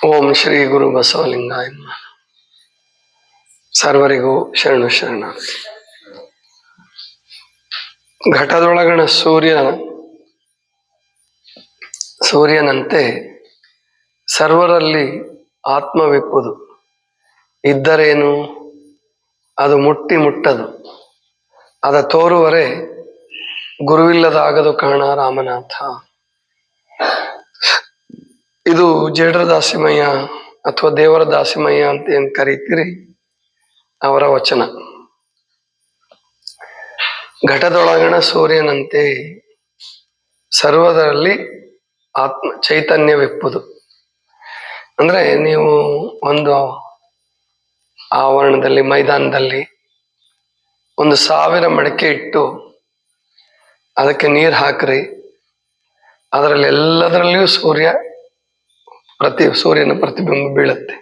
ಓಂ ಶ್ರೀ ಗುರು ಬಸವಲಿಂಗಾಯ ನಮಃ. ಸರ್ವರಿಗೂ ಶರಣು ಶರಣಾರ್ಥಿ. ಘಟದೊಳಗಣ ಸೂರ್ಯನಂತೆ ಸರ್ವರಲ್ಲಿ ಆತ್ಮವಿಪ್ಪುದು. ಇದ್ದರೇನು ಅದು ಮುಟ್ಟದು. ಅದ ತೋರುವರೆ ಗುರುವಿಲ್ಲದಾಗದು ಕಾಣ ರಾಮನಾಥ. ಇದು ಜೇಡರ ದಾಸಿಮಯ್ಯ ಅಥವಾ ದೇವರ ದಾಸಿಮಯ್ಯ ಅಂತ ಏನ್ ಕರೀತೀರಿ, ಅವರ ವಚನ. ಘಟದೊಳಗಣ ಸೂರ್ಯನಂತೆ ಸರ್ವದರಲ್ಲಿ ಆತ್ಮ ಚೈತನ್ಯವಿಪ್ಪುದು. ಅಂದ್ರೆ ನೀವು ಒಂದು ಆವರಣದಲ್ಲಿ, ಮೈದಾನದಲ್ಲಿ 1,000 ಮಡಿಕೆ ಇಟ್ಟು ಅದಕ್ಕೆ ನೀರು ಹಾಕ್ರಿ, ಅದರಲ್ಲಿ ಎಲ್ಲದರಲ್ಲಿಯೂ ಸೂರ್ಯನ ಪ್ರತಿಬಿಂಬ ಬೀಳುತ್ತೆ.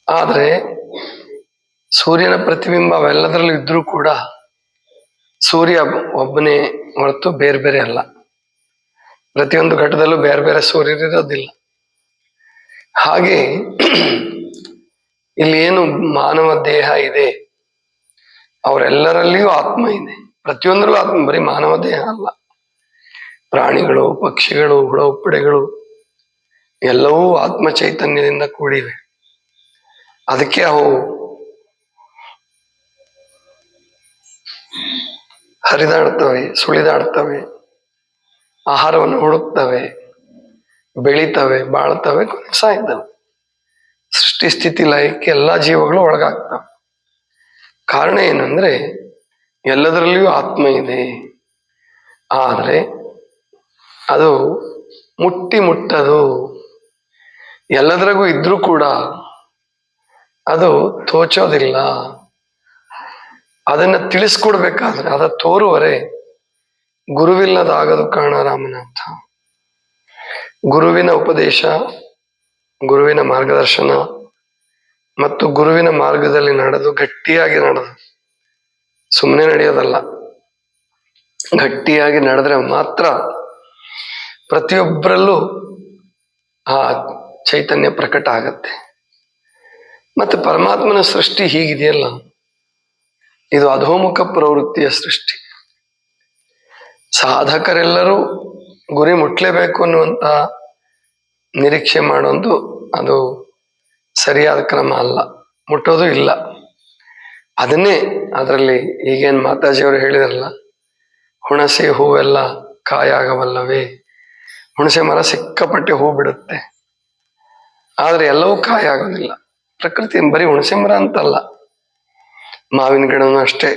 ಆದರೆ ಸೂರ್ಯನ ಪ್ರತಿಬಿಂಬ ಅವೆಲ್ಲದರಲ್ಲೂ ಇದ್ರೂ ಕೂಡ ಸೂರ್ಯ ಒಬ್ಬನೇ ಹೊರತು ಬೇರೆ ಬೇರೆ ಅಲ್ಲ. ಪ್ರತಿಯೊಂದು ಘಟದಲ್ಲೂ ಬೇರೆ ಬೇರೆ ಸೂರ್ಯರಿರೋದಿಲ್ಲ. ಹಾಗೆ ಇಲ್ಲಿ ಏನು ಮಾನವ ದೇಹ ಇದೆ, ಅವರೆಲ್ಲರಲ್ಲಿಯೂ ಆತ್ಮ ಇದೆ. ಪ್ರತಿಯೊಂದರಲ್ಲೂ ಆತ್ಮ, ಬರೀ ಮಾನವ ದೇಹ ಅಲ್ಲ. ಪ್ರಾಣಿಗಳು, ಪಕ್ಷಿಗಳು, ಹುಳಹುಪ್ಪಟೆಗಳು ಎಲ್ಲವೂ ಆತ್ಮ ಚೈತನ್ಯದಿಂದ ಕೂಡಿವೆ. ಅದಕ್ಕೆ ಅವು ಹರಿದಾಡ್ತವೆ, ಸುಳಿದಾಡ್ತವೆ, ಆಹಾರವನ್ನು ಹುಡುಕ್ತವೆ, ಬೆಳಿತವೆ, ಬಾಳ್ತವೆ, ಸಾಯ್ತವೆ. ಸೃಷ್ಟಿ ಸ್ಥಿತಿ ಲಯಕ್ಕೆ ಎಲ್ಲ ಜೀವಗಳು ಒಳಗಾಗ್ತವೆ. ಕಾರಣ ಏನಂದ್ರೆ ಎಲ್ಲದರಲ್ಲಿಯೂ ಆತ್ಮ ಇದೆ. ಆದರೆ ಅದು ಮುಟ್ಟದು. ಎಲ್ಲದರಿಗೂ ಇದ್ರೂ ಕೂಡ ಅದು ತೋಚೋದಿಲ್ಲ. ಅದನ್ನ ತಿಳಿಸ್ಕೊಡ್ಬೇಕಾದ್ರೆ ಅದ ತೋರುವರೆ ಗುರುವಿಲ್ಲದಾಗದು ಕಾಣ ರಾಮನಾಥ. ಗುರುವಿನ ಉಪದೇಶ, ಗುರುವಿನ ಮಾರ್ಗದರ್ಶನ ಮತ್ತು ಗುರುವಿನ ಮಾರ್ಗದಲ್ಲಿ ಗಟ್ಟಿಯಾಗಿ ನಡೆದು, ಸುಮ್ಮನೆ ನಡೆಯೋದಲ್ಲ, ಗಟ್ಟಿಯಾಗಿ ನಡೆದ್ರೆ ಮಾತ್ರ ಪ್ರತಿಯೊಬ್ಬರಲ್ಲೂ ಆ ಚೈತನ್ಯ ಪ್ರಕಟ ಆಗತ್ತೆ. ಮತ್ತೆ ಪರಮಾತ್ಮನ ಸೃಷ್ಟಿ ಹೀಗಿದೆಯಲ್ಲ, ಇದು ಅಧೋಮುಖ ಪ್ರವೃತ್ತಿಯ ಸೃಷ್ಟಿ. ಸಾಧಕರೆಲ್ಲರೂ ಗುರಿ ಮುಟ್ಲೇಬೇಕು ಅನ್ನುವಂತ ನಿರೀಕ್ಷೆ ಮಾಡೋದು ಅದು ಸರಿಯಾದ ಕ್ರಮ ಅಲ್ಲ, ಮುಟ್ಟೋದು ಇಲ್ಲ. ಅದನ್ನೇ ಅದರಲ್ಲಿ ಈಗೇನು ಮಾತಾಜಿಯವರು ಹೇಳಿದ್ರಲ್ಲ, ಹುಣಸೆ ಹೂವೆಲ್ಲ ಕಾಯಾಗವಲ್ಲವೇ. ಹುಣಸೆ ಮರ ಸಿಕ್ಕಾಪಟ್ಟೆ ಹೂ ಬಿಡುತ್ತೆ, ಆದ್ರೆ ಎಲ್ಲವೂ ಕಾಯ ಆಗೋದಿಲ್ಲ. ಪ್ರಕೃತಿ ಬರೀ ಹುಣಸೆ ಮರ ಅಂತಲ್ಲ, ಮಾವಿನ ಗಿಡನೂ ಅಷ್ಟೇ.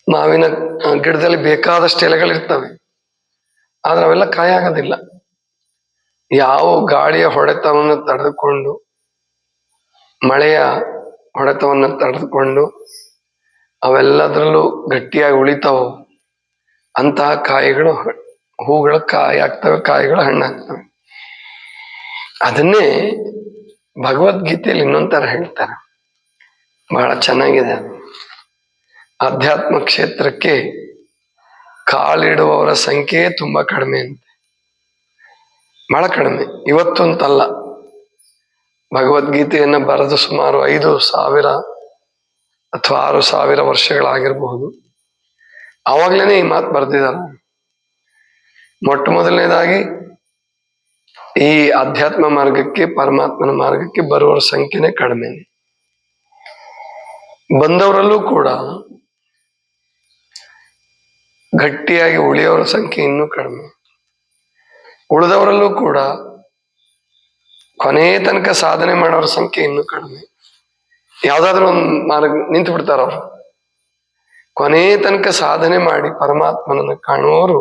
ಮಾವಿನ ಗಿಡದಲ್ಲಿ ಬೇಕಾದಷ್ಟು ಎಲೆಗಳಿರ್ತವೆ, ಆದ್ರೆ ಅವೆಲ್ಲ ಕಾಯ ಆಗೋದಿಲ್ಲ. ಯಾವ ಗಾಳಿಯ ಹೊಡೆತವನ್ನು ತಡೆದುಕೊಂಡು, ಮಳೆಯ ಹೊಡೆತವನ್ನು ತಡೆದುಕೊಂಡು ಅವೆಲ್ಲದರಲ್ಲೂ ಗಟ್ಟಿಯಾಗಿ ಉಳಿತಾವ, ಅಂತಹ ಕಾಯಿಗಳು, ಹೂಗಳು ಕಾಯಿ ಆಗ್ತವೆ, ಕಾಯಿಗಳು ಹಣ್ಣಾಗ್ತವೆ. ಅದನ್ನೇ ಭಗವದ್ಗೀತೆಯಲ್ಲಿ ಇನ್ನೊಂಥರ ಹೇಳ್ತಾರೆ, ಬಹಳ ಚೆನ್ನಾಗಿದೆ ಅದು. ಆಧ್ಯಾತ್ಮ ಕ್ಷೇತ್ರಕ್ಕೆ ಕಾಲಿಡುವವರ ಸಂಖ್ಯೆ ತುಂಬಾ ಕಡಿಮೆ ಅಂತೆ, ಬಹಳ ಕಡಿಮೆ. ಇವತ್ತು ಅಂತಲ್ಲ, ಭಗವದ್ಗೀತೆಯನ್ನ ಬರೆದು ಸುಮಾರು 5,000 ಅಥವಾ 6,000 ವರ್ಷಗಳಾಗಿರಬಹುದು. ಆವಾಗ್ಲೇನೆ ಈ ಮಾತು ಬರೆದಿದ್ದಾರೆ. ಮೊಟ್ಟ ಮೊದಲನೇದಾಗಿ ಈ ಅಧ್ಯಾತ್ಮ ಮಾರ್ಗಕ್ಕೆ, ಪರಮಾತ್ಮನ ಮಾರ್ಗಕ್ಕೆ ಬರುವವರ ಸಂಖ್ಯೆನೇ ಕಡಿಮೆ. ಬಂದವರಲ್ಲೂ ಕೂಡ ಗಟ್ಟಿಯಾಗಿ ಉಳಿಯೋರ ಸಂಖ್ಯೆ ಇನ್ನೂ ಕಡಿಮೆ. ಉಳಿದವರಲ್ಲೂ ಕೂಡ ಕೊನೆಯ ತನಕ ಸಾಧನೆ ಮಾಡೋರ ಸಂಖ್ಯೆ ಇನ್ನೂ ಕಡಿಮೆ. ಯಾವ್ದಾದ್ರು ಒಂದು ಮಾರ್ಗ ನಿಂತು ಬಿಡ್ತಾರ ಅವರು. ಕೊನೆಯ ತನಕ ಸಾಧನೆ ಮಾಡಿ ಪರಮಾತ್ಮನನ್ನು ಕಾಣುವವರು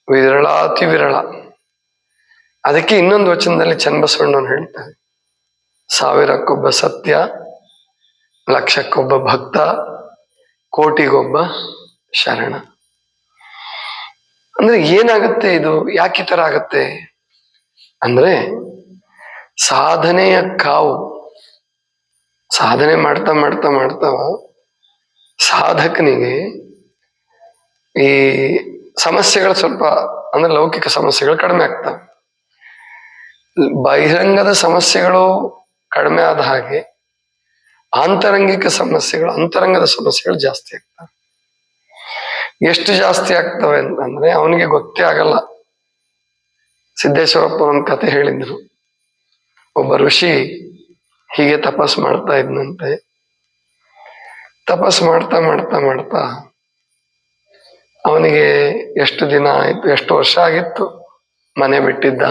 ವಿರಳಾತಿ ವಿರಳ. ಅದಕ್ಕೆ ಇನ್ನೊಂದು ವಚನದಲ್ಲಿ ಚನ್ನಬಸವಣ್ಣವ್ರು ಹೇಳ್ತಾರೆ, 1000ಕ್ಕೊಬ್ಬ ಸತ್ಯ, 1,00,000ಕ್ಕೊಬ್ಬ ಭಕ್ತ, ಕೋಟಿಗೊಬ್ಬ ಶರಣ. ಅಂದ್ರೆ ಏನಾಗುತ್ತೆ ಇದು, ಯಾಕೆ ಈ ತರ ಆಗತ್ತೆ ಅಂದ್ರೆ, ಸಾಧನೆಯ ಕಾವು. ಸಾಧನೆ ಮಾಡ್ತಾ ಮಾಡ್ತಾ ಮಾಡ್ತಾ ಸಾಧಕನಿಗೆ ಈ ಸಮಸ್ಯೆಗಳು ಸ್ವಲ್ಪ ಅಂದ್ರೆ ಲೌಕಿಕ ಸಮಸ್ಯೆಗಳು ಕಡಿಮೆ ಆಗ್ತವೆ. ಬಹಿರಂಗದ ಸಮಸ್ಯೆಗಳು ಕಡಿಮೆ ಆದ ಹಾಗೆ ಅಂತರಂಗದ ಸಮಸ್ಯೆಗಳು ಜಾಸ್ತಿ ಆಗ್ತವೆ. ಎಷ್ಟು ಜಾಸ್ತಿ ಆಗ್ತವೆ ಅಂತಂದ್ರೆ ಅವನಿಗೆ ಗೊತ್ತೇ ಆಗಲ್ಲ. ಸಿದ್ದೇಶ್ವರಪ್ಪ ಒಂದು ಕತೆ ಹೇಳಿದ್ರು. ಒಬ್ಬ ಋಷಿ ಹೀಗೆ ತಪಸ್ ಮಾಡ್ತಾ ಇದ್ನಂತೆ. ತಪಸ್ ಮಾಡ್ತಾ ಮಾಡ್ತಾ ಮಾಡ್ತಾ ಅವನಿಗೆ ಎಷ್ಟು ದಿನ ಆಯ್ತು, ಎಷ್ಟು ವರ್ಷ ಆಗಿತ್ತು, ಮನೆ ಬಿಟ್ಟಿದ್ದ,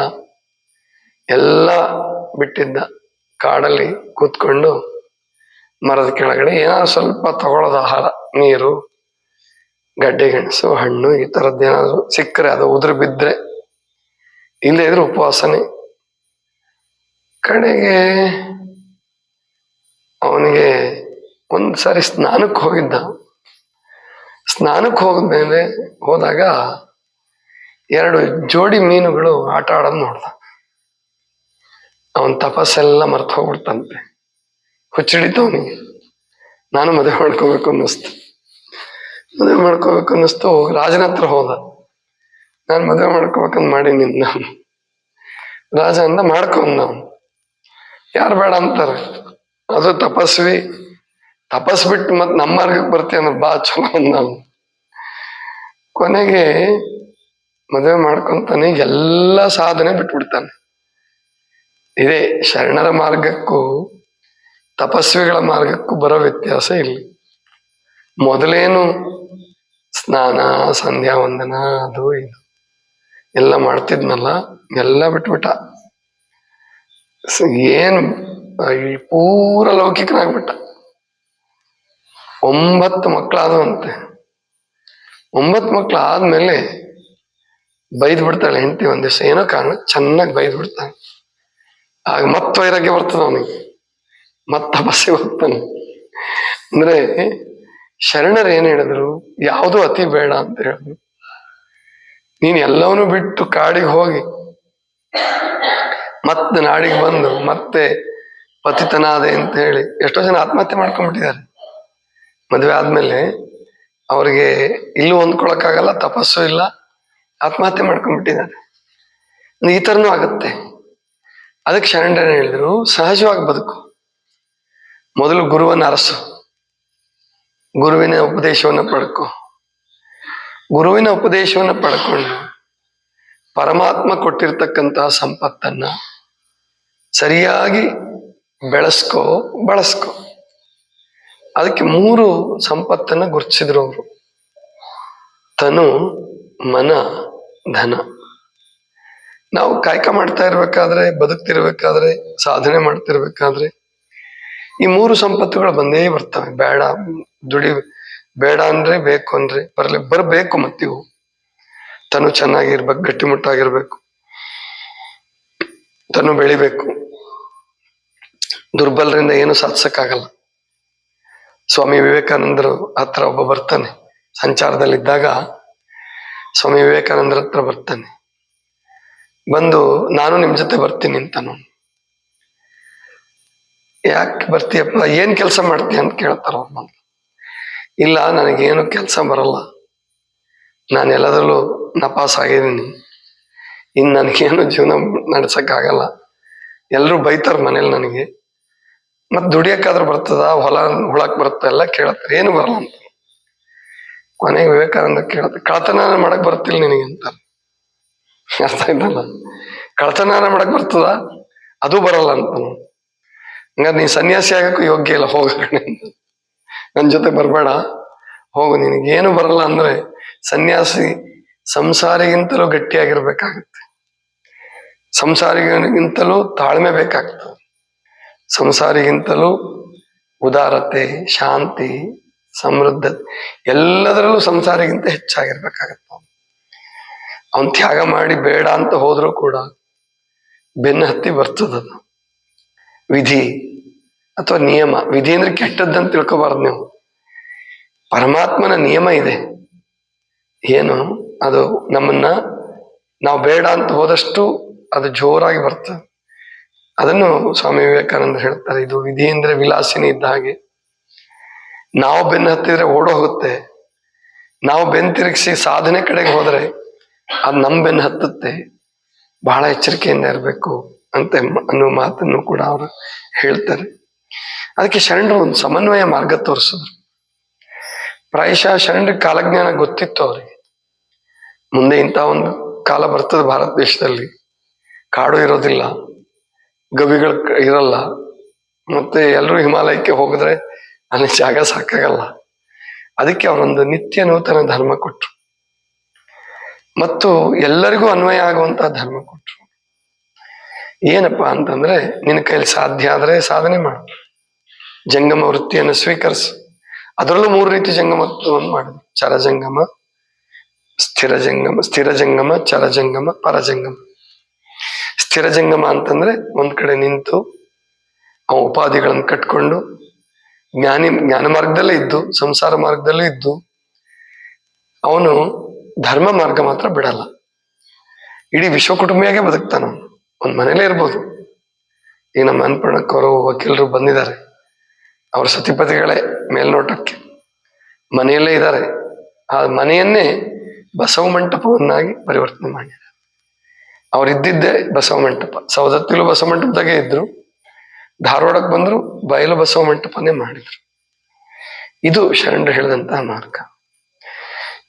ಎಲ್ಲ ಬಿಟ್ಟಿದ್ದ. ಕಾಡಲ್ಲಿ ಕೂತ್ಕೊಂಡು ಮರದ ಕೆಳಗಡೆ ಏನಾದ್ರು ಸ್ವಲ್ಪ ತಗೊಳ್ಳೋದು ಆಹಾರ, ನೀರು, ಗಡ್ಡೆ ಗೆಣಸು, ಹಣ್ಣು, ಈ ತರದ್ದೇನಾದ್ರು ಸಿಕ್ಕರೆ ಅದು ಉದುರು ಬಿದ್ರೆ, ಇಲ್ಲೇ ಇದ್ರೆ ಉಪವಾಸನೆ. ಕಡೆಗೆ ಅವನಿಗೆ ಒಂದ್ಸರಿ ಸ್ನಾನಕ್ಕೆ ಹೋಗಿದ್ದ. ಸ್ನಾನಕ್ಕೆ ಹೋದಾಗ 2 ಜೋಡಿ ಮೀನುಗಳು ಆಟ ಆಡೋದು ನೋಡ್ದ. ಅವನ್ ತಪಸ್ಸೆಲ್ಲ ಮರ್ತು ಹೋಗ್ಬಿಡ್ತಂತೆ. ಹುಚ್ಚಿಡಿತು ಅವನಿಗೆ. ನಾನು ಮದುವೆ ಮಾಡ್ಕೋಬೇಕು ಅನ್ನಿಸ್ತು. ರಾಜನ ಹತ್ರ ಹೋದ. ನಾನು ಮದುವೆ ಮಾಡ್ಕೋಬೇಕಂತ ಮಾಡೀನಿ ನಾನು. ರಾಜ ಅಂದ ಮಾಡ್ಕೊಂಡ್ ನಾವು. ಯಾರು ಬೇಡ ಅಂತಾರೆ? ಅದು ತಪಸ್ ಬಿಟ್ಟು ಮತ್ ನಮ್ಮ ಮಾರ್ಗಕ್ಕೆ ಬರ್ತೀಯ ಅಂದ್ರೆ ಬಾ ಚಲೋ ಅಂದ ನಾವು. ಕೊನೆಗೆ ಮದುವೆ ಮಾಡ್ಕೊಂತಾನೆ, ಎಲ್ಲ ಸಾಧನೆ ಬಿಟ್ಬಿಡ್ತಾನೆ. ಇದೇ ಶರಣರ ಮಾರ್ಗಕ್ಕೂ ತಪಸ್ವಿಗಳ ಮಾರ್ಗಕ್ಕೂ ಬರೋ ವ್ಯತ್ಯಾಸ ಇಲ್ಲಿ. ಮೊದಲೇನು ಸ್ನಾನ, ಸಂಧ್ಯಾ ವಂದನ, ಅದು ಇದು ಎಲ್ಲ ಮಾಡ್ತಿದ್ನಲ್ಲ, ಎಲ್ಲ ಬಿಟ್ಬಿಟ್ಟ. ಏನು ಈ ಪೂರ ಲೌಕಿಕನಾಗ್ಬಿಟ್ಟ. 9 ಮಕ್ಕಳಾದವಂತೆ. 9 ಮಕ್ಳು ಆದ್ಮೇಲೆ ಬೈದ್ ಬಿಡ್ತಾಳೆ ಹೆಂಡತಿ. ಒಂದ್ ದಿವಸ ಏನೋ ಕಾರಣ ಚೆನ್ನಾಗಿ ಬೈದ್ ಬಿಡ್ತಾನೆ. ಆಗ ವೈರಾಗ್ಯ ಬರ್ತದ ಅವನಿಗೆ, ತಪಸ್ಸಿಗೆ ಹೋಗ್ತಾನೆ. ಅಂದ್ರೆ ಶರಣರು ಏನ್ ಹೇಳಿದ್ರು? ಯಾವುದು ಅತಿ ಬೇಡ ಅಂತ ಹೇಳಿದ್ರು. ನೀನ್ ಎಲ್ಲವನ್ನೂ ಬಿಟ್ಟು ಕಾಡಿಗೆ ಹೋಗಿ ಮತ್ತೆ ನಾಡಿಗೆ ಬಂದು ಮತ್ತೆ ಪತಿತನಾದೆ ಅಂತ ಹೇಳಿ ಎಷ್ಟೋ ಜನ ಆತ್ಮಹತ್ಯೆ ಮಾಡ್ಕೊಂಡ್ಬಿಟ್ಟಿದ್ದಾರೆ. ಮದುವೆ ಆದ್ಮೇಲೆ ಅವ್ರಿಗೆ ಇಲ್ಲೂ ಹೊಂದ್ಕೊಳಕ್ಕಾಗಲ್ಲ, ತಪಸ್ಸು ಇಲ್ಲ, ಆತ್ಮಹತ್ಯೆ ಮಾಡ್ಕೊಂಡ್ಬಿಟ್ಟಿದ್ದಾರೆ. ಈ ಥರನೂ ಆಗುತ್ತೆ. ಅದಕ್ಕೆ ಶರಣರೇನು ಹೇಳಿದ್ರು? ಸಹಜವಾಗಿ ಬದುಕು. ಮೊದಲು ಗುರುವನ್ನ ಅರಸು, ಗುರುವಿನ ಉಪದೇಶವನ್ನು ಪಡ್ಕೊ. ಗುರುವಿನ ಉಪದೇಶವನ್ನು ಪಡ್ಕೊಂಡು ಪರಮಾತ್ಮ ಕೊಟ್ಟಿರ್ತಕ್ಕಂತಹ ಸಂಪತ್ತನ್ನ ಸರಿಯಾಗಿ ಬಳಸ್ಕೊ. ಅದಕ್ಕೆ 3 ಸಂಪತ್ತನ್ನ ಗುರುತಿಸಿದ್ರು ಅವರು: ತನು, ಮನ, ಧನ. ನಾವು ಕಾಯಕ ಮಾಡ್ತಾ ಇರ್ಬೇಕಾದ್ರೆ, ಬದುಕ್ತಿರ್ಬೇಕಾದ್ರೆ, ಸಾಧನೆ ಮಾಡ್ತಿರ್ಬೇಕಾದ್ರೆ ಈ 3 ಸಂಪತ್ತುಗಳು ಬಂದೇ ಬರ್ತವೆ. ಬೇಡ ಅಂದ್ರೆ ಬೇಕು ಅಂದ್ರೆ ಬರಬೇಕು. ಮತ್ತಿವು ತನು ಚೆನ್ನಾಗಿರ್ಬೇಕು, ಗಟ್ಟಿಮುಟ್ಟಾಗಿರ್ಬೇಕು, ತನು ಬೆಳಿಬೇಕು. ದುರ್ಬಲರಿಂದ ಏನು ಸಾಧಿಸಕ್ಕಾಗಲ್ಲ. ಸ್ವಾಮಿ ವಿವೇಕಾನಂದರು ಹತ್ರ ಒಬ್ಬ ಬರ್ತಾನೆ. ಸಂಚಾರದಲ್ಲಿದ್ದಾಗ ಸ್ವಾಮಿ ವಿವೇಕಾನಂದರ ಹತ್ರ ಬರ್ತಾನೆ. ಬಂದು, ನಾನು ನಿಮ್ ಜೊತೆ ಬರ್ತೀನಿ ಅಂತ. ಯಾಕೆ ಬರ್ತೀಯಪ್ಪ, ಏನ್ ಕೆಲಸ ಮಾಡ್ತೀಯ ಅಂತ ಕೇಳ್ತಾರ ಅವ್ರು. ಇಲ್ಲ, ನನಗೇನು ಕೆಲಸ ಬರಲ್ಲ, ನಾನು ಎಲ್ಲದರಲ್ಲೂ ನಪಾಸ್ ಆಗಿದ್ದೀನಿ, ಇನ್ನು ನನಗೇನು ಜೀವನ ನಡ್ಸಕ್ಕಾಗಲ್ಲ, ಎಲ್ಲರೂ ಬೈತಾರ ಮನೇಲಿ ನನಗೆ, ಮತ್ ದುಡಿಯಕ್ಕಾದ್ರೂ ಬರ್ತದ, ಹೊಲ ಹುಳಕ್ ಬರುತ್ತ, ಎಲ್ಲ ಕೇಳತ್ತಾರೆ, ಏನು ಬರಲ್ಲ ಅಂತ. ಕೊನೆಗೆ ವಿವೇಕಾನಂದ ಕೇಳತ್ತೆ, ಕಳತನ ಮಾಡಕ್ ಬರ್ತಿಲ್ಲ ನಿನಗೆ ಅಂತ. ಅರ್ಥ ಆಯ್ತಲ್ಲ? ಕಳತನ ಮಾಡಕ್ ಬರ್ತದ, ಅದು ಬರಲ್ಲ ಅಂತ. ಹಂಗಾರೆ ನೀ ಸನ್ಯಾಸಿ ಆಗಕ್ಕೂ ಯೋಗ್ಯ ಇಲ್ಲ, ಹೋಗ, ನನ್ ಜೊತೆ ಬರ್ಬೇಡ, ಹೋಗು. ನಿನಗೇನು ಬರಲ್ಲ ಅಂದ್ರೆ ಸನ್ಯಾಸಿ ಸಂಸಾರಿಗಿಂತಲೂ ಗಟ್ಟಿಯಾಗಿರ್ಬೇಕಾಗತ್ತೆ. ಸಂಸಾರಿಗಿಂತಲೂ ತಾಳ್ಮೆ ಬೇಕಾಗ್ತದೆ. ಸಂಸಾರಿಗಿಂತಲೂ ಉದಾರತೆ, ಶಾಂತಿ, ಸಮೃದ್ಧತೆ ಎಲ್ಲದರಲ್ಲೂ ಸಂಸಾರಿಗಿಂತ ಹೆಚ್ಚಾಗಿರ್ಬೇಕಾಗತ್ತ. ಅವನ್ ತ್ಯಾಗ ಮಾಡಿ ಬೇಡ ಅಂತ ಹೋದ್ರೂ ಕೂಡ ಬೆನ್ನ ಹತ್ತಿ ಬರ್ತದದು. ವಿಧಿ ಅಥವಾ ನಿಯಮ. ವಿಧಿ ಅಂದ್ರೆ ಕೆಟ್ಟದ್ದಂತ ತಿಳ್ಕೊಬಾರ್ದು ನೀವು. ಪರಮಾತ್ಮನ ನಿಯಮ ಇದೆ. ಏನು ಅದು? ನಾವು ಬೇಡ ಅಂತ ಹೋದಷ್ಟು ಅದು ಜೋರಾಗಿ ಬರ್ತದೆ. ಅದನ್ನು ಸ್ವಾಮಿ ವಿವೇಕಾನಂದ ಹೇಳ್ತಾರೆ, ಇದು ವಿಧಿ ಅಂದ್ರೆ ವಿಲಾಸಿನಿ ಇದ್ದ ಹಾಗೆ. ನಾವು ಬೆನ್ನ ಹತ್ತಿದ್ರೆ ಓಡೋಗುತ್ತೆ, ನಾವು ಬೆನ್ ತಿರುಗಿಸಿ ಸಾಧನೆ ಕಡೆಗೆ ಹೋದ್ರೆ ಅದು ನಮ್ ಬೆನ್ನು ಹತ್ತುತ್ತೆ. ಬಹಳ ಎಚ್ಚರಿಕೆಯಿಂದ ಇರಬೇಕು ಅಂತ ಅನ್ನೋ ಮಾತನ್ನು ಕೂಡ ಅವರು ಹೇಳ್ತಾರೆ. ಅದಕ್ಕೆ ಶರಣರು ಒಂದು ಸಮನ್ವಯ ಮಾರ್ಗ ತೋರಿಸಿದ್ರು. ಪ್ರಾಯಶಃ ಶರಣರಿಗೆ ಕಾಲಜ್ಞಾನ ಗೊತ್ತಿತ್ತು ಅವರಿಗೆ. ಮುಂದೆ ಇಂಥ ಒಂದು ಕಾಲ ಬರ್ತದೆ ಭಾರತ ದೇಶದಲ್ಲಿ, ಕಾಡು ಇರೋದಿಲ್ಲ, ಗವಿಗಳು ಇರಲ್ಲ, ಮತ್ತೆ ಎಲ್ಲರೂ ಹಿಮಾಲಯಕ್ಕೆ ಹೋಗಿದ್ರೆ ಅಲ್ಲಿ ಜಾಗ ಸಾಕಾಗಲ್ಲ. ಅದಕ್ಕೆ ಅವರೊಂದು ನಿತ್ಯ ನೂತನ ಧರ್ಮ ಕೊಟ್ರು ಮತ್ತು ಎಲ್ಲರಿಗೂ ಅನ್ವಯ ಆಗುವಂತಹ ಧರ್ಮ ಕೊಟ್ರು. ಏನಪ್ಪಾ ಅಂತಂದ್ರೆ, ನಿನ್ನ ಕೈಲಿ ಸಾಧ್ಯ ಆದ್ರೆ ಸಾಧನೆ ಮಾಡು, ಜಂಗಮ ವೃತ್ತಿಯನ್ನು ಸ್ವೀಕರಿಸು. ಅದರಲ್ಲೂ 3 ರೀತಿ ಜಂಗಮತ್ವವನ್ನು ಮಾಡಿದ್ರು: ಚರಜಂಗಮ, ಸ್ಥಿರಜಂಗಮ, ಚರಜಂಗಮ, ಪರಜಂಗಮ. ಸ್ಥಿರಜಂಗಮ ಅಂತಂದ್ರೆ ಒಂದ್ ಕಡೆ ನಿಂತು ಅವ ಉಪಾಧಿಗಳನ್ನು ಕಟ್ಕೊಂಡು ಜ್ಞಾನ ಮಾರ್ಗದಲ್ಲೇ ಇದ್ದು, ಸಂಸಾರ ಮಾರ್ಗದಲ್ಲೇ ಇದ್ದು, ಅವನು ಧರ್ಮ ಮಾರ್ಗ ಮಾತ್ರ ಬಿಡಲ್ಲ. ಇಡೀ ವಿಶ್ವ ಕುಟುಂಬಿಯಾಗೆ ಬದುಕ್ತಾನ. ಒಂದ್ ಮನೇಲೇ ಇರ್ಬೋದು. ಈಗ ನಮ್ಮ ಅನ್ಪಣಕ್ಕವರು ವಕೀಲರು ಬಂದಿದ್ದಾರೆ, ಅವ್ರ ಸತಿಪತಿಗಳೇ ಮೇಲ್ನೋಟಕ್ಕೆ, ಮನೆಯಲ್ಲೇ ಇದ್ದಾರೆ. ಆ ಮನೆಯನ್ನೇ ಬಸವ ಮಂಟಪವನ್ನಾಗಿ ಪರಿವರ್ತನೆ ಮಾಡಿದ್ದಾರೆ. ಅವ್ರಿದ್ದಿದ್ದೇ ಬಸವ ಮಂಟಪ. ಸವದತ್ತಿಲು ಬಸವ ಮಂಟಪದಾಗೆ ಇದ್ರು, ಧಾರವಾಡಕ್ಕೆ ಬಂದ್ರು, ಬಯಲು ಬಸವ ಮಂಟಪನೇ ಮಾಡಿದ್ರು. ಇದು ಶರಣರು ಹೇಳಿದಂತಹ ಮಾರ್ಗ.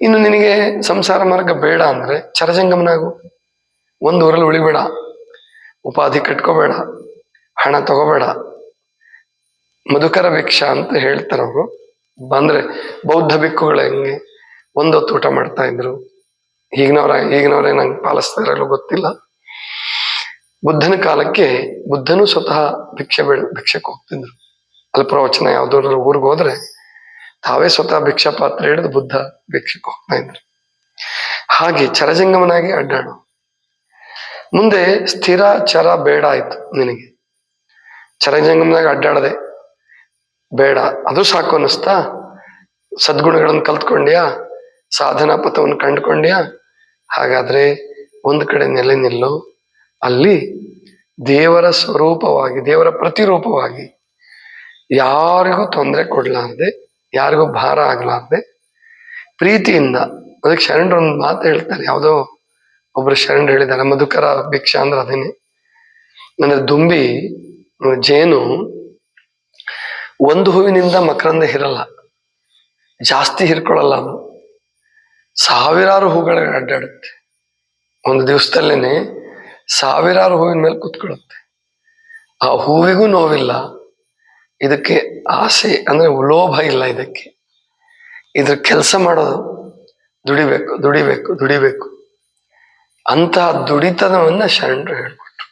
ಇನ್ನು ನಿನಗೆ ಸಂಸಾರ ಮಾರ್ಗ ಬೇಡ ಅಂದ್ರೆ ಚರಜಂಗಮನಾಗು. ಒಂದು ಊರಲ್ಲಿ ಉಳಿಬೇಡ, ಉಪಾಧಿ ಕಟ್ಕೋಬೇಡ, ಹಣ ತಗೋಬೇಡ. ಮಧುಕರ ಭಿಕ್ಷಾ ಅಂತ ಹೇಳ್ತಾರ ಅವರು. ಬಂದ್ರೆ ಬೌದ್ಧ ಭಿಕ್ಕುಗಳು ಹೆಂಗೆ ಒಂದೊತ್ತು ಊಟ ಮಾಡ್ತಾ ಇದ್ರು, ಈಗಿನವ್ರೇ ನಂಗೆ ಪಾಲಿಸ್ತಾ ಇರಲು ಗೊತ್ತಿಲ್ಲ. ಬುದ್ಧನ ಕಾಲಕ್ಕೆ ಬುದ್ಧನು ಸ್ವತಃ ಭಿಕ್ಷಕ್ಕೆ ಹೋಗ್ತಿದ್ರು. ಅಲ್ಲಿ ಪ್ರವಚನ ಯಾವ್ದಾದ್ರು ಊರಿಗೆ ಹೋದ್ರೆ ತಾವೇ ಸ್ವತಃ ಭಿಕ್ಷಾ ಪಾತ್ರ ಹಿಡಿದು ಬುದ್ಧ ಭಿಕ್ಷಕ್ಕೆ ಹೋಗ್ತಾ ಇದ್ರು. ಹಾಗೆ ಚರಜಂಗಮನಾಗಿ ಅಡ್ಡಾಡು. ಮುಂದೆ ಸ್ಥಿರ ಚರ ಬೇಡ ಆಯ್ತು ನಿನಗೆ. ಚರಜಂಗಮನಾಗ ಅಡ್ಡಾಡದೆ ಬೇಡ, ಅದು ಸಾಕು ಅನ್ನಿಸ್ತಾ? ಸದ್ಗುಣಗಳನ್ನು ಕಲ್ತ್ಕೊಂಡ್ಯಾ, ಸಾಧನಾ ಪಥವನ್ನು ಕಂಡುಕೊಂಡ್ಯಾ? ಹಾಗಾದ್ರೆ ಒಂದು ಕಡೆ ನೆಲೆ ನಿಲ್ಲು. ಅಲ್ಲಿ ದೇವರ ಸ್ವರೂಪವಾಗಿ, ದೇವರ ಪ್ರತಿರೂಪವಾಗಿ, ಯಾರಿಗೂ ತೊಂದರೆ ಕೊಡ್ಲಾರ್ದೆ, ಯಾರಿಗೂ ಭಾರ ಆಗ್ಲಾರ್ದೆ ಪ್ರೀತಿಯಿಂದ. ಅದಕ್ಕೆ ಶರಣರು ಒಂದು ಮಾತು ಹೇಳ್ತಾರೆ, ಯಾವುದೋ ಒಬ್ರು ಶರಣರು ಹೇಳಿದ್ದಾರೆ, ಮಧುಕರ ಭಿಕ್ಷಾ ಅಂದ್ರೆ ಅದೇನೆ. ಅಂದ್ರೆ ದುಂಬಿ, ಜೇನು ಒಂದು ಹೂವಿನಿಂದ ಮಕರಂದ ಹಿರಲ್ಲ, ಜಾಸ್ತಿ ಹಿರ್ಕೊಳ್ಳಲ್ಲ. ಅದು ಸಾವಿರಾರು ಹೂಗಳ ಅಡ್ಡಾಡುತ್ತೆ. ಒಂದು ದಿವಸದಲ್ಲೇನೆ ಸಾವಿರಾರು ಹೂವಿನ ಮೇಲೆ ಕುತ್ಕೊಳ್ಳುತ್ತೆ. ಆ ಹೂವಿಗೂ ನೋವಿಲ್ಲ. ಇದಕ್ಕೆ ಆಸೆ ಅಂದ್ರೆ ಲೋಭ ಇಲ್ಲ. ಇದ್ರ ಕೆಲಸ ಮಾಡೋದು, ದುಡಿಬೇಕು ದುಡಿಬೇಕು ದುಡಿಬೇಕು ಅಂತಹ ದುಡಿತನವನ್ನ ಶರಣರು ಹೇಳ್ಕೊಟ್ರು.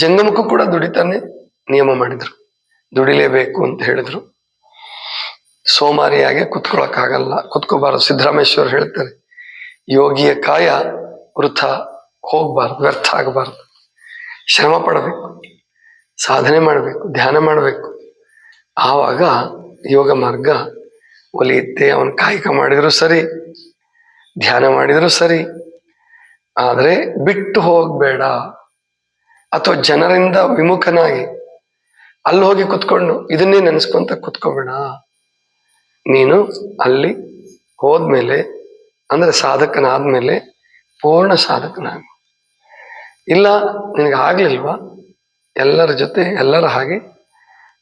ಜಂಗಮಕ್ಕೂ ಕೂಡ ದುಡಿತಾನೆ ನಿಯಮ ಮಾಡಿದ್ರು, ದುಡಿಲೇಬೇಕು ಅಂತ ಹೇಳಿದ್ರು. ಸೋಮಾರಿಯಾಗಿ ಕುತ್ಕೊಳಕ್ಕಾಗಲ್ಲ, ಕುತ್ಕೋಬಾರದು. ಸಿದ್ದರಾಮೇಶ್ವರ್ ಹೇಳ್ತಾರೆ, ಯೋಗಿಯ ಕಾಯ ವೃಥ ಹೋಗ್ಬಾರ್ದು, ವ್ಯರ್ಥ ಆಗಬಾರ್ದು. ಶ್ರಮ ಪಡಬೇಕು, ಸಾಧನೆ ಮಾಡಬೇಕು, ಧ್ಯಾನ ಮಾಡಬೇಕು. ಆವಾಗ ಯೋಗ ಮಾರ್ಗ ಒಲಿಯುತ್ತೆ. ಅವನು ಕಾಯಕ ಮಾಡಿದ್ರು ಸರಿ, ಧ್ಯಾನ ಮಾಡಿದ್ರು ಸರಿ, ಆದ್ರೆ ಬಿಟ್ಟು ಹೋಗ್ಬೇಡ. ಅಥವಾ ಜನರಿಂದ ವಿಮುಖನಾಗಿ ಅಲ್ಲಿ ಹೋಗಿ ಕುತ್ಕೊಂಡು ಇದನ್ನೇ ನೆನೆಸ್ಕೊಂತ ಕುತ್ಕೋಬೇಡ. ನೀನು ಅಲ್ಲಿ ಹೋದ್ಮೇಲೆ ಅಂದ್ರೆ ಸಾಧಕನಾದ್ಮೇಲೆ ಪೂರ್ಣ ಸಾಧಕನಾಗ. ಇಲ್ಲ ನಿನಗೆ ಆಗ್ಲಿಲ್ವಾ, ಎಲ್ಲರ ಜೊತೆ ಎಲ್ಲರ ಹಾಗೆ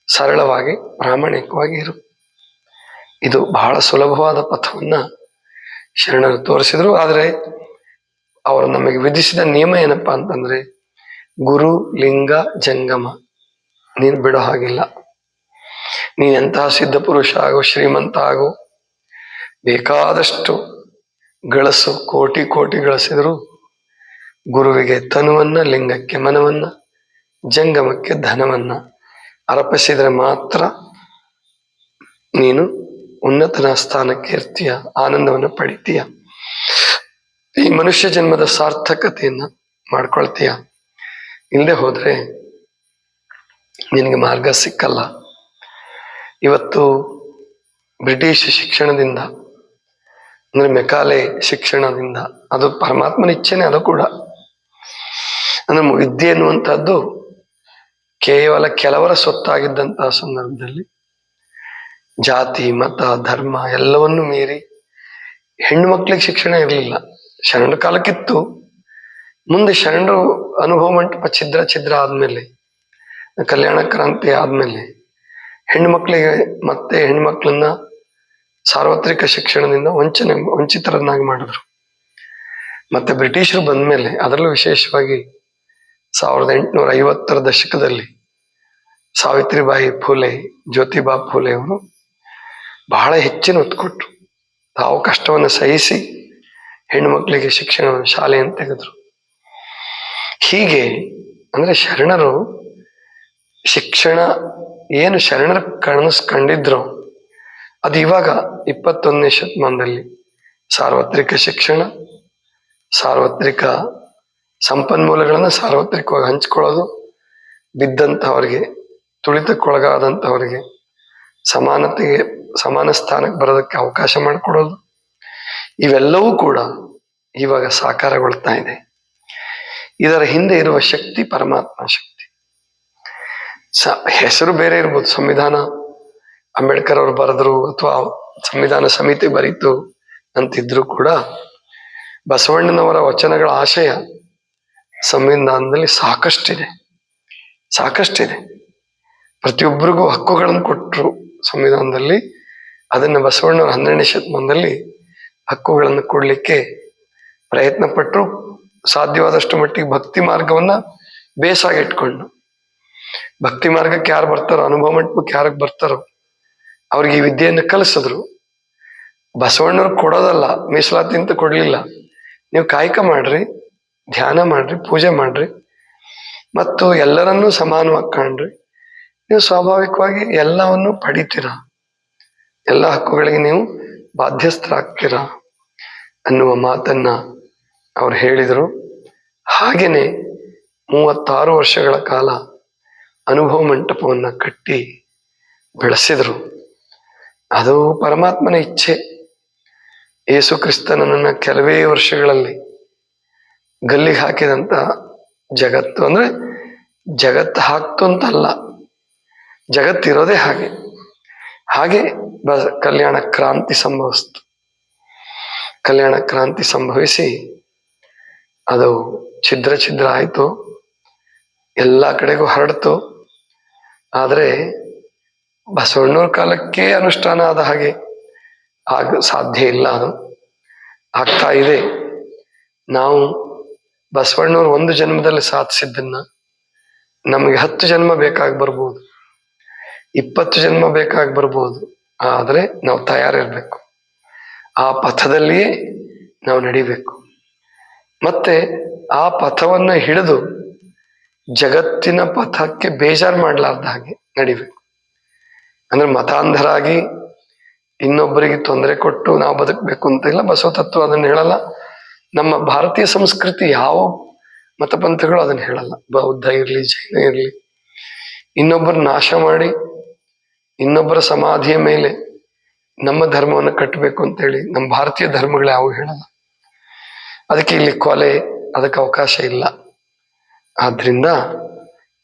ಸರಳವಾಗಿ ಪ್ರಾಮಾಣಿಕವಾಗಿ ಇರು. ಇದು ಬಹಳ ಸುಲಭವಾದ ಪಥವನ್ನ ಶರಣರು ತೋರಿಸಿದ್ರು. ಆದರೆ ಅವರು ನಮಗೆ ವಿಧಿಸಿದ ನಿಯಮ ಏನಪ್ಪಾ ಅಂತಂದ್ರೆ, ಗುರು ಲಿಂಗ ಜಂಗಮ ನೀನು ಬಿಡೋ ಹಾಗಿಲ್ಲ. ನೀನ್ ಎಂತಹ ಸಿದ್ಧ ಪುರುಷ ಆಗು, ಶ್ರೀಮಂತ ಆಗು, ಬೇಕಾದಷ್ಟು ಗಳಿಸು, ಕೋಟಿ ಕೋಟಿ ಗಳಿಸಿದ್ರು ಗುರುವಿಗೆ ತನುವನ್ನ, ಲಿಂಗಕ್ಕೆ ಮನವನ್ನ, ಜಂಗಮಕ್ಕೆ ಧನವನ್ನ ಅರ್ಪಿಸಿದ್ರೆ ಮಾತ್ರ ನೀನು ಉನ್ನತನ ಸ್ಥಾನಕ್ಕೆ ಇರ್ತೀಯ, ಆನಂದವನ್ನು ಪಡಿತೀಯ, ಈ ಮನುಷ್ಯ ಜನ್ಮದ ಸಾರ್ಥಕತೆಯನ್ನ ಮಾಡ್ಕೊಳ್ತೀಯ. ಇಲ್ಲದೆ ಹೋದ್ರೆ ನಿನಗೆ ಮಾರ್ಗ ಸಿಕ್ಕಲ್ಲ. ಇವತ್ತು ಬ್ರಿಟಿಷ್ ಶಿಕ್ಷಣದಿಂದ ಅಂದ್ರೆ ಮೆಕಾಲೆ ಶಿಕ್ಷಣದಿಂದ, ಅದು ಪರಮಾತ್ಮನ ಇಚ್ಛೆನೆ. ಅದು ಕೂಡ ಅಂದ್ರೆ ವಿದ್ಯೆ ಎನ್ನುವಂತಹದ್ದು ಕೇವಲ ಕೆಲವರ ಸೊತ್ತಾಗಿದ್ದಂತಹ ಸಂದರ್ಭದಲ್ಲಿ ಜಾತಿ, ಮತ, ಧರ್ಮ ಎಲ್ಲವನ್ನೂ ಮೀರಿ ಹೆಣ್ಣು ಮಕ್ಳಿಗೆ ಶಿಕ್ಷಣ ಇರಲಿಲ್ಲ. ಶರಣರ ಕಾಲಕ್ಕಿತ್ತು. ಮುಂದೆ ಶರಣರು ಅನುಭವ ಮಂಟಪ ಛಿದ್ರ ಆದ್ಮೇಲೆ, ಕಲ್ಯಾಣ ಕ್ರಾಂತಿ ಆದ್ಮೇಲೆ ಹೆಣ್ಣು ಮಕ್ಕಳಿಗೆ ಮತ್ತೆ ಹೆಣ್ಮಕ್ಳನ್ನ ಸಾರ್ವತ್ರಿಕ ಶಿಕ್ಷಣದಿಂದ ವಂಚಿತರನ್ನಾಗಿ ಮಾಡಿದ್ರು. ಮತ್ತೆ ಬ್ರಿಟಿಷರು ಬಂದ್ಮೇಲೆ, ಅದರಲ್ಲೂ ವಿಶೇಷವಾಗಿ 1850ರ ದಶಕದಲ್ಲಿ ಸಾವಿತ್ರಿಬಾಯಿ ಫೂಲೆ, ಜ್ಯೋತಿಬಾ ಫೂಲೆ ಅವರು ಬಹಳ ಹೆಚ್ಚಿನ ಒತ್ತು ಕೊಟ್ಟರು. ತಾವು ಕಷ್ಟವನ್ನು ಸಹಿಸಿ ಹೆಣ್ಣುಮಕ್ಕಳಿಗೆ ಶಿಕ್ಷಣವನ್ನು ಶಾಲೆಯನ್ನು ತೆಗೆದ್ರು. ಹೀಗೆ ಅಂದ್ರೆ ಶರಣರು ಶಿಕ್ಷಣ ಏನು ಶರಣರ ಕನಸು ಕಂಡಿದ್ರು, ಅದು ಇವಾಗ 21ನೇ ಶತಮಾನದಲ್ಲಿ ಸಾರ್ವತ್ರಿಕ ಶಿಕ್ಷಣ, ಸಾರ್ವತ್ರಿಕ ಸಂಪನ್ಮೂಲಗಳನ್ನು ಸಾರ್ವತ್ರಿಕವಾಗಿ ಹಂಚಿಕೊಳ್ಳೋದು, ಬಿದ್ದಂಥವರಿಗೆ, ತುಳಿತಕ್ಕೊಳಗಾದಂಥವರಿಗೆ ಸಮಾನ ಸ್ಥಾನಕ್ಕೆ ಬರೋದಕ್ಕೆ ಅವಕಾಶ ಮಾಡಿಕೊಡೋದು, ಇವೆಲ್ಲವೂ ಕೂಡ ಇವಾಗ ಸಾಕಾರಗೊಳ್ತಾ ಇದೆ. ಇದರ ಹಿಂದೆ ಇರುವ ಶಕ್ತಿ ಪರಮಾತ್ಮ ಶಕ್ತಿ. ಹೆಸರು ಬೇರೆ ಇರ್ಬೋದು, ಸಂವಿಧಾನ ಅಂಬೇಡ್ಕರ್ ಅವರು ಬರೆದ್ರು ಅಥವಾ ಸಂವಿಧಾನ ಸಮಿತಿ ಬರೀತು ಅಂತಿದ್ರು ಕೂಡ, ಬಸವಣ್ಣನವರ ವಚನಗಳ ಆಶಯ ಸಂವಿಧಾನದಲ್ಲಿ ಸಾಕಷ್ಟಿದೆ. ಪ್ರತಿಯೊಬ್ಬರಿಗೂ ಹಕ್ಕುಗಳನ್ನು ಕೊಟ್ಟರು ಸಂವಿಧಾನದಲ್ಲಿ. ಅದನ್ನು ಬಸವಣ್ಣವರು 12ನೇ ಶತಮಾನದಲ್ಲಿ ಹಕ್ಕುಗಳನ್ನು ಕೊಡಲಿಕ್ಕೆ ಪ್ರಯತ್ನ ಪಟ್ಟರು. ಸಾಧ್ಯವಾದಷ್ಟು ಮಟ್ಟಿಗೆ ಭಕ್ತಿ ಮಾರ್ಗವನ್ನ ಬೇಸಾಗಿಟ್ಕೊಂಡು, ಭಕ್ತಿ ಮಾರ್ಗಕ್ಕೆ ಯಾರು ಬರ್ತಾರೋ, ಅನುಭವ ಮಂಟಪಕ್ಕೆ ಯಾರಿಗೆ ಬರ್ತಾರೋ ಅವ್ರಿಗೆ ಈ ವಿದ್ಯೆಯನ್ನು ಕಲಿಸಿದ್ರು. ಬಸವಣ್ಣವ್ರು ಕೊಡೋದಲ್ಲ, ಮೀಸಲಾತಿ ಅಂತ ಕೊಡ್ಲಿಲ್ಲ. ನೀವು ಕಾಯಕ ಮಾಡ್ರಿ, ಧ್ಯಾನ ಮಾಡ್ರಿ, ಪೂಜೆ ಮಾಡ್ರಿ, ಮತ್ತು ಎಲ್ಲರನ್ನೂ ಸಮಾನವಾಗಿ ಕಾಣ್ರಿ, ನೀವು ಸ್ವಾಭಾವಿಕವಾಗಿ ಎಲ್ಲವನ್ನು ಪಡಿತೀರ, ಎಲ್ಲ ಹಕ್ಕುಗಳಿಗೆ ನೀವು ಬಾಧ್ಯಸ್ಥರಾಗ್ತೀರ ಅನ್ನುವ ಮಾತನ್ನ ಅವ್ರು ಹೇಳಿದರು. ಹಾಗೇನೆ 36 ವರ್ಷಗಳ ಕಾಲ ಅನುಭವ ಮಂಟಪವನ್ನ ಕಟ್ಟಿ ಬೆಳೆಸಿದ್ರು. ಅದು ಪರಮಾತ್ಮನ ಇಚ್ಛೆ. ಯೇಸು ಕ್ರಿಸ್ತನನ್ನ ಕೆಲವೇ ವರ್ಷಗಳಲ್ಲಿ ಗಲ್ಲಿಗೆ ಹಾಕಿದಂತ ಜಗತ್ತು, ಅಂದ್ರೆ ಜಗತ್ತು ಹಾಕ್ತು ಅಂತಲ್ಲ, ಜಗತ್ತಿರೋದೇ ಹಾಗೆ ಕಲ್ಯಾಣ ಕ್ರಾಂತಿ ಸಂಭವಿಸ್ತು. ಕಲ್ಯಾಣ ಕ್ರಾಂತಿ ಸಂಭವಿಸಿ ಅದು ಛಿದ್ರ ಆಯ್ತು, ಎಲ್ಲ ಕಡೆಗೂ ಹರಡ್ತು. ಆದರೆ ಬಸವಣ್ಣವ್ರ ಕಾಲಕ್ಕೆ ಅನುಷ್ಠಾನ ಆದ ಹಾಗೆ ಸಾಧ್ಯ ಇಲ್ಲ. ಅದು ಆಗ್ತಾ ಇದೆ. ನಾವು ಬಸವಣ್ಣವ್ರು ಒಂದು ಜನ್ಮದಲ್ಲಿ ಸಾಧಿಸಿದ್ದನ್ನ ನಮಗೆ 10 ಜನ್ಮ ಬೇಕಾಗಿ ಬರ್ಬೋದು, 20 ಜನ್ಮ ಬೇಕಾಗಿ ಬರ್ಬೋದು. ಆದರೆ ನಾವು ತಯಾರಿರ್ಬೇಕು, ಆ ಪಥದಲ್ಲಿಯೇ ನಾವು ನಡಿಬೇಕು. ಮತ್ತೆ ಆ ಪಥವನ್ನು ಹಿಡಿದು ಜಗತ್ತಿನ ಪಥಕ್ಕೆ ಬೇಜಾರು ಮಾಡಲಾರ್ದ ಹಾಗೆ ನಡಿಬೇಕು. ಅಂದ್ರೆ ಮತಾಂಧರಾಗಿ ಇನ್ನೊಬ್ಬರಿಗೆ ತೊಂದರೆ ಕೊಟ್ಟು ನಾವು ಬದುಕಬೇಕು ಅಂತ ಇಲ್ಲ. ಬಸವ ತತ್ವ ಅದನ್ನು ಹೇಳಲ್ಲ. ನಮ್ಮ ಭಾರತೀಯ ಸಂಸ್ಕೃತಿ ಯಾವ ಮತಪಂಥಗಳು ಅದನ್ನು ಹೇಳಲ್ಲ. ಬೌದ್ಧ ಇರ್ಲಿ, ಜೈನ ಇರ್ಲಿ, ಇನ್ನೊಬ್ಬರ ನಾಶ ಮಾಡಿ ಇನ್ನೊಬ್ಬರ ಸಮಾಧಿಯ ಮೇಲೆ ನಮ್ಮ ಧರ್ಮವನ್ನು ಕಟ್ಟಬೇಕು ಅಂತೇಳಿ ನಮ್ಮ ಭಾರತೀಯ ಧರ್ಮಗಳು ಯಾವ ಹೇಳಲ್ಲ. ಅದಕ್ಕೆ ಇಲ್ಲಿ ಕೊಲೆ ಅದಕ್ಕೆ ಅವಕಾಶ ಇಲ್ಲ. ಆದ್ರಿಂದ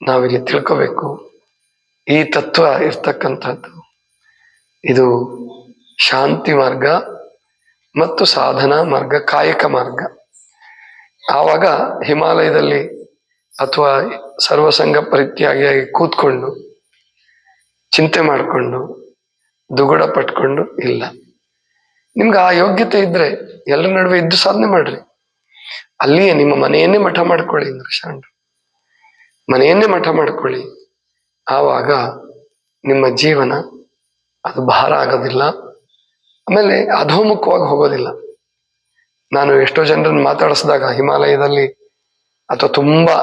ನಾವಿಲ್ಲಿ ತಿಳ್ಕೋಬೇಕು, ಈ ತತ್ವ ಇರ್ತಕ್ಕಂಥದ್ದು ಇದು ಶಾಂತಿ ಮಾರ್ಗ ಮತ್ತು ಸಾಧನಾ ಮಾರ್ಗ, ಕಾಯಕ ಮಾರ್ಗ. ಆವಾಗ ಹಿಮಾಲಯದಲ್ಲಿ ಅಥವಾ ಸರ್ವಸಂಗ ಪರಿತ್ಯಾಗಿಯಾಗಿ ಕೂತ್ಕೊಂಡು ಚಿಂತೆ ಮಾಡಿಕೊಂಡು ದುಗುಡ ಪಟ್ಕೊಂಡು ಇಲ್ಲ. ನಿಮ್ಗೆ ಆ ಯೋಗ್ಯತೆ ಇದ್ರೆ ಎಲ್ಲರ ನಡುವೆ ಇದ್ದು ಸಾಧನೆ ಮಾಡ್ರಿ. ಅಲ್ಲಿಯೇ ನಿಮ್ಮ ಮನೆಯನ್ನೇ ಮಠ ಮಾಡ್ಕೊಳ್ಳಿ ಅಂದ್ರೆ ಶರಣರು, ಮನೆಯನ್ನೇ ಮಠ ಮಾಡ್ಕೊಳ್ಳಿ. ಆವಾಗ ನಿಮ್ಮ ಜೀವನ ಅದು ಭಾರ ಆಗೋದಿಲ್ಲ, ಆಮೇಲೆ ಅಧೋಮುಖವಾಗಿ ಹೋಗೋದಿಲ್ಲ. ನಾನು ಎಷ್ಟೋ ಜನರನ್ನು ಮಾತಾಡಿಸಿದಾಗ ಹಿಮಾಲಯದಲ್ಲಿ ಅಥವಾ ತುಂಬಾ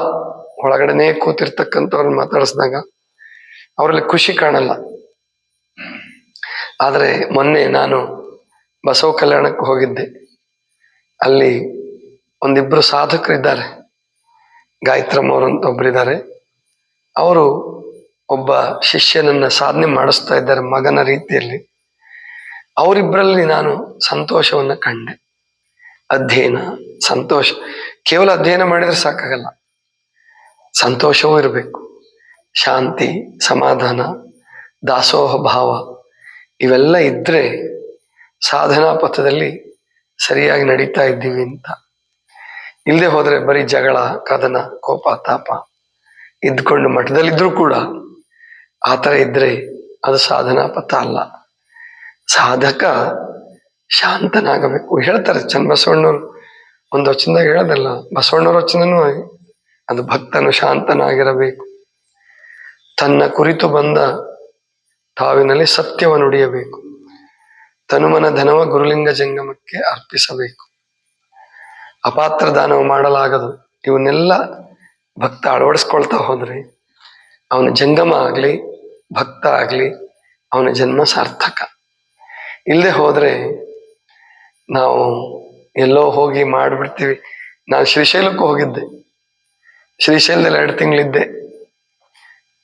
ಒಳಗಡೆನೇ ಕೂತಿರ್ತಕ್ಕಂಥವ್ರನ್ನ ಮಾತಾಡಿಸಿದಾಗ ಅವರಲ್ಲಿ ಖುಷಿ ಕಾಣಲ್ಲ. ಆದರೆ ಮೊನ್ನೆ ನಾನು ಬಸವ ಕಲ್ಯಾಣಕ್ಕೆ ಹೋಗಿದ್ದೆ. ಅಲ್ಲಿ ಒಂದಿಬ್ರು ಸಾಧಕರಿದ್ದಾರೆ. ಗಾಯತ್ರಮ್ಮ ಅವರು ಅಂತ ಒಬ್ಬರಿದ್ದಾರೆ. ಅವರು ಒಬ್ಬ ಶಿಷ್ಯನನ್ನ ಸಾಧನೆ ಮಾಡಿಸ್ತಾ ಇದ್ದಾರೆ ಮಗನ ರೀತಿಯಲ್ಲಿ. ಅವರಿಬ್ಬರಲ್ಲಿ ನಾನು ಸಂತೋಷವನ್ನ ಕಂಡೆ. ಅಧ್ಯಯನ, ಸಂತೋಷ. ಕೇವಲ ಅಧ್ಯಯನ ಮಾಡಿದ್ರೆ ಸಾಕಾಗಲ್ಲ, ಸಂತೋಷವೂ ಇರಬೇಕು. ಶಾಂತಿ, ಸಮಾಧಾನ, ದಾಸೋಹ ಭಾವ ಇವೆಲ್ಲ ಇದ್ರೆ ಸಾಧನಾ ಪಥದಲ್ಲಿ ಸರಿಯಾಗಿ ನಡೀತಾ ಇದ್ದೀವಿ ಅಂತ. ಇಲ್ಲದೆ ಹೋದ್ರೆ ಬರೀ ಜಗಳ, ಕದನ, ಕೋಪ, ತಾಪ ಇದ್ಕೊಂಡು ಮಠದಲ್ಲಿದ್ರೂ ಕೂಡ ಆ ಥರ ಇದ್ರೆ ಅದು ಸಾಧನಾ ಪಥ ಅಲ್ಲ. ಸಾಧಕ ಶಾಂತನಾಗಬೇಕು. ಹೇಳ್ತಾರೆ ಚನ್ನಬಸವಣ್ಣವ್ರು ಒಂದು ವಚನದಾಗ ಹೇಳೋದಲ್ಲ, ಬಸವಣ್ಣವ್ರ ವಚನನೂ ಅದು ಭಕ್ತನು ಶಾಂತನಾಗಿರಬೇಕು, ತನ್ನ ಕುರಿತು ಬಂದ ತಾವಿನಲ್ಲಿ ಸತ್ಯವ ನುಡಿಯಬೇಕು, ತನುಮನ ಧನವ ಗುರುಲಿಂಗ ಜಂಗಮಕ್ಕೆ ಅರ್ಪಿಸಬೇಕು, ಅಪಾತ್ರ ದಾನವ ಮಾಡಲಾಗದು. ಇವನ್ನೆಲ್ಲ ಭಕ್ತ ಅಳವಡಿಸ್ಕೊಳ್ತಾ ಹೋದ್ರೆ ಅವನ ಜಂಗಮ ಆಗ್ಲಿ, ಭಕ್ತ ಆಗ್ಲಿ, ಅವನ ಜನ್ಮ ಸಾರ್ಥಕ. ಇಲ್ಲದೆ ಹೋದ್ರೆ ನಾವು ಎಲ್ಲೋ ಹೋಗಿ ಮಾಡಿಬಿಡ್ತೀವಿ. ನಾನು ಶ್ರೀಶೈಲಕ್ಕೂ ಹೋಗಿದ್ದೆ. ಶ್ರೀಶೈಲದಲ್ಲಿ 2 ತಿಂಗಳಿದ್ದೆ.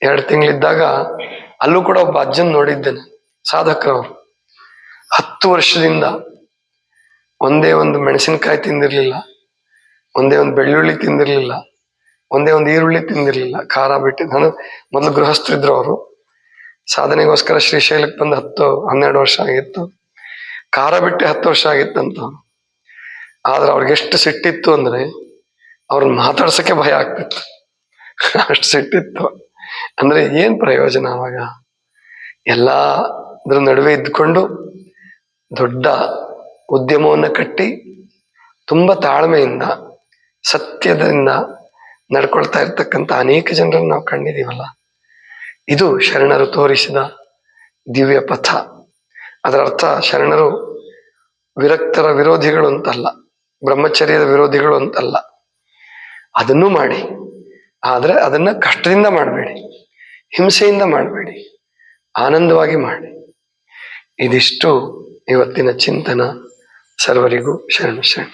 2 ತಿಂಗಳಿದ್ದಾಗ ಅಲ್ಲೂ ಕೂಡ ಒಬ್ಬ ಅಜ್ಜನ್ ನೋಡಿದ್ದೇನೆ, ಸಾಧಕರವರು. 10 ವರ್ಷದಿಂದ ಒಂದೇ ಒಂದು ಮೆಣಸಿನಕಾಯಿ ತಿಂದಿರ್ಲಿಲ್ಲ, ಒಂದೇ ಒಂದು ಬೆಳ್ಳುಳ್ಳಿ ತಿಂದಿರ್ಲಿಲ್ಲ, ಒಂದೇ ಒಂದು ಈರುಳ್ಳಿ ತಿಂದಿರ್ಲಿಲ್ಲ, ಖಾರ ಬಿಟ್ಟು. ನಾನು ಮೊದಲು ಗೃಹಸ್ಥರಿದ್ರು ಅವರು. ಸಾಧನೆಗೋಸ್ಕರ ಶ್ರೀಶೈಲಕ್ಕೆ ಬಂದು 10-12 ವರ್ಷ ಆಗಿತ್ತು. ಖಾರ ಬಿಟ್ಟು 10 ವರ್ಷ ಆಗಿತ್ತಂತ. ಆದ್ರೆ ಅವ್ರಿಗೆ ಎಷ್ಟು ಸಿಟ್ಟಿತ್ತು ಅಂದ್ರೆ ಅವ್ರನ್ನ ಮಾತಾಡ್ಸಕ್ಕೆ ಭಯ ಆಗ್ತಿತ್ತು, ಅಷ್ಟು ಸಿಟ್ಟಿತ್ತು. ಅಂದ್ರೆ ಏನ್ ಪ್ರಯೋಜನ ಅವಾಗ? ಎಲ್ಲಾದ್ರ ನಡುವೆ ಇದ್ಕೊಂಡು ದೊಡ್ಡ ಉದ್ಯಮವನ್ನ ಕಟ್ಟಿ ತುಂಬಾ ತಾಳ್ಮೆಯಿಂದ ಸತ್ಯದಿಂದ ನಡ್ಕೊಳ್ತಾ ಇರ್ತಕ್ಕಂಥ ಅನೇಕ ಜನರನ್ನು ನಾವು ಕಂಡಿದ್ದೀವಲ್ಲ. ಇದು ಶರಣರು ತೋರಿಸಿದ ದಿವ್ಯ ಪಥ. ಅದರ ಅರ್ಥ ಶರಣರು ವಿರಕ್ತರ ವಿರೋಧಿಗಳು ಅಂತಲ್ಲ, ಬ್ರಹ್ಮಚರ್ಯದ ವಿರೋಧಿಗಳು ಅಂತಲ್ಲ. ಅದನ್ನೂ ಮಾಡಿ, ಆದ್ರೆ ಅದನ್ನ ಕಷ್ಟದಿಂದ ಮಾಡಬೇಡಿ, ಹಿಂಸೆಯಿಂದ ಮಾಡಬೇಡಿ, ಆನಂದವಾಗಿ ಮಾಡಿ. ಇದಿಷ್ಟು ಇವತ್ತಿನ ಚಿಂತನ. ಸರ್ವರಿಗೂ ಶರಣ ಶರಣ.